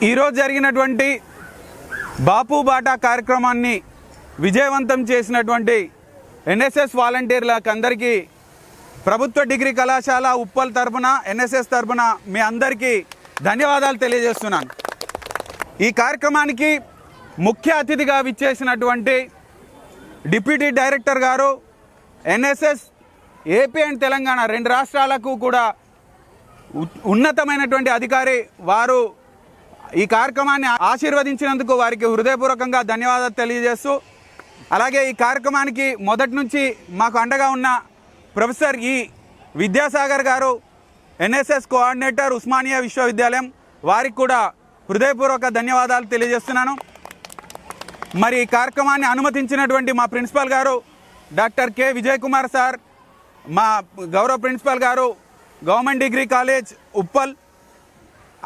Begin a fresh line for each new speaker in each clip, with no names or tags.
ఈరోజు జరిగినటువంటి బాపు బాటా కార్యక్రమాన్ని విజయవంతం చేసినటువంటి ఎన్ఎస్ఎస్ వాలంటీర్లకు అందరికీ ప్రభుత్వ డిగ్రీ కళాశాల ఉప్పల్ తరపున ఎన్ఎస్ఎస్ తరపున మీ అందరికీ ధన్యవాదాలు తెలియజేస్తున్నాను. ఈ కార్యక్రమానికి ముఖ్య అతిథిగా విచ్చేసినటువంటి డిప్యూటీ డైరెక్టర్ గారు, ఎన్ఎస్ఎస్ ఏపీ అండ్ తెలంగాణ రెండు రాష్ట్రాలకు కూడా ఉన్నతమైనటువంటి అధికారి వారు ఈ కార్యక్రమాన్ని ఆశీర్వదించినందుకు వారికి హృదయపూర్వకంగా ధన్యవాదాలు తెలియజేస్తూ, అలాగే ఈ కార్యక్రమానికి మొదటి నుంచి మాకు అండగా ఉన్న ప్రొఫెసర్ విద్యాసాగర్ గారు, ఎన్ఎస్ఎస్ కోఆర్డినేటర్, ఉస్మానియా విశ్వవిద్యాలయం, వారికి కూడా హృదయపూర్వక ధన్యవాదాలు తెలియజేస్తున్నాను. మరి ఈ కార్యక్రమాన్ని అనుమతించినటువంటి మా ప్రిన్సిపాల్ గారు doctor K Vijay Kumar sir, మా గౌరవ ప్రిన్సిపాల్ గారు, గవర్నమెంట్ డిగ్రీ కాలేజ్ ఉప్పల్,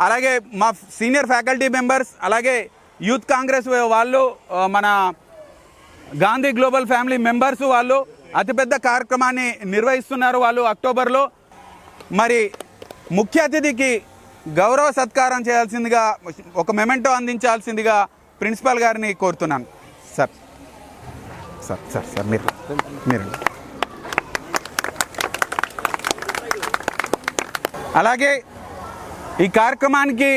అలాగే మా సీనియర్ ఫ్యాకల్టీ మెంబర్స్, అలాగే యూత్ కాంగ్రెస్ వాళ్ళు, మన గాంధీ గ్లోబల్ ఫ్యామిలీ మెంబర్స్ వాళ్ళు అతిపెద్ద కార్యక్రమాన్ని నిర్వహిస్తున్నారు వాళ్ళు అక్టోబర్లో. మరి ముఖ్య అతిథికి గౌరవ సత్కారం చేయాల్సిందిగా, ఒక మెమెంటో అందించాల్సిందిగా ప్రిన్సిపాల్ గారిని కోరుతున్నాను. సార్ సార్ సార్ సార్ మీరు అలాగే ఈ కార్యక్రమానికి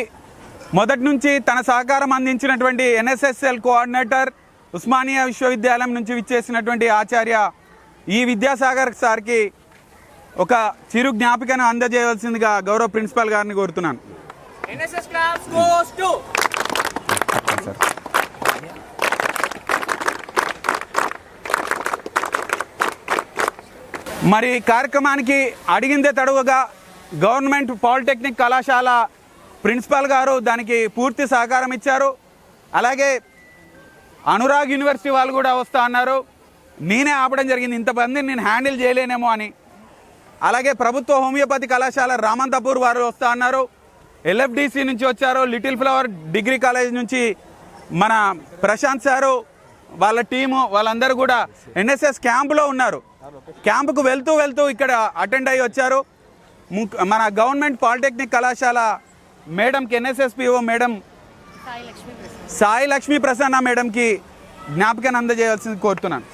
మొదటి నుంచి తన సహకారం అందించినటువంటి ఎన్ఎస్ఎస్ఎల్ కోఆర్డినేటర్, ఉస్మానియా విశ్వవిద్యాలయం నుంచి విచ్చేసినటువంటి ఆచార్య విద్యాసాగర్ సార్కి ఒక చిరు జ్ఞాపికను అందజేయవలసిందిగా గౌరవ ప్రిన్సిపాల్ గారిని కోరుతున్నాను. మరి కార్యక్రమానికి అడిగిందే తడువుగా గవర్నమెంట్ పాలిటెక్నిక్ కళాశాల ప్రిన్సిపాల్ గారు దానికి పూర్తి సహకారం ఇచ్చారు. అలాగే అనురాగ్ యూనివర్సిటీ వాళ్ళు కూడా వస్తా అన్నారు. నేనే ఆపడం జరిగింది, ఇంతమందిని నేను హ్యాండిల్ చేయలేనేమో అని. అలాగే ప్రభుత్వ హోమియోపతి కళాశాల రామంతపూర్ వారు వస్తా అన్నారు. ఎల్ఎఫ్డిసి నుంచి వచ్చారు. లిటిల్ ఫ్లవర్ డిగ్రీ కాలేజ్ నుంచి మన ప్రశాంత్ సారు, వాళ్ళ టీము, వాళ్ళందరూ కూడా ఎన్ఎస్ఎస్ క్యాంపులో ఉన్నారు. క్యాంపుకు వెళ్తూ ఇక్కడ అటెండ్ అయ్యి వచ్చారు. మన గవర్నమెంట్ పాలిటెక్నిక్ కళాశాల మేడంకి, ఎన్ఎస్ఎస్పిఓ మేడం సాయి లక్ష్మీ ప్రసన్న మేడంకి జ్ఞాపకాన్ని అందజేయాల్సింది కోరుతున్నాను.